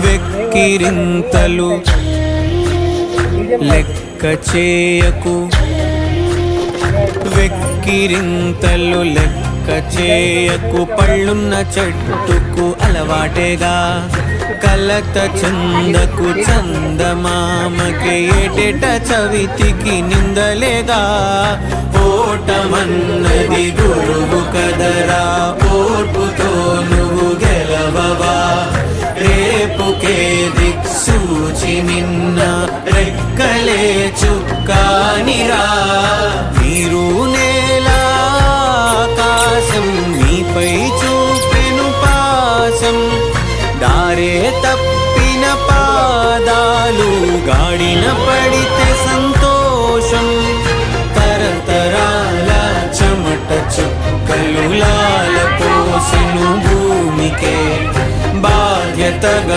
వెక్కిరింతలు లెక్క చేయకు, వెక్కిరింతలు లెక్క చేయకు. పళ్ళున్న చెట్టుకు అలవాటేగా కలత చందకు, చందమామకి ఏటేట చవితికి నిందలేగా. ఓటమన్నది గురువు కదరా, ఓర్పుతో నువ్వు గెలవవా. రేపుకే దిక్సూచి నిన్న రెక్కలే చుక్కానిరా. నీరు నేల ఆకాశం నీపై చూపెను పాసం, దారే తప్పిన పాదాలు గాడిన పడితే సంతోషం. తరతరాల చెమట చుక్కలు లాల పోసెను భూమికే బాధ్యతగా.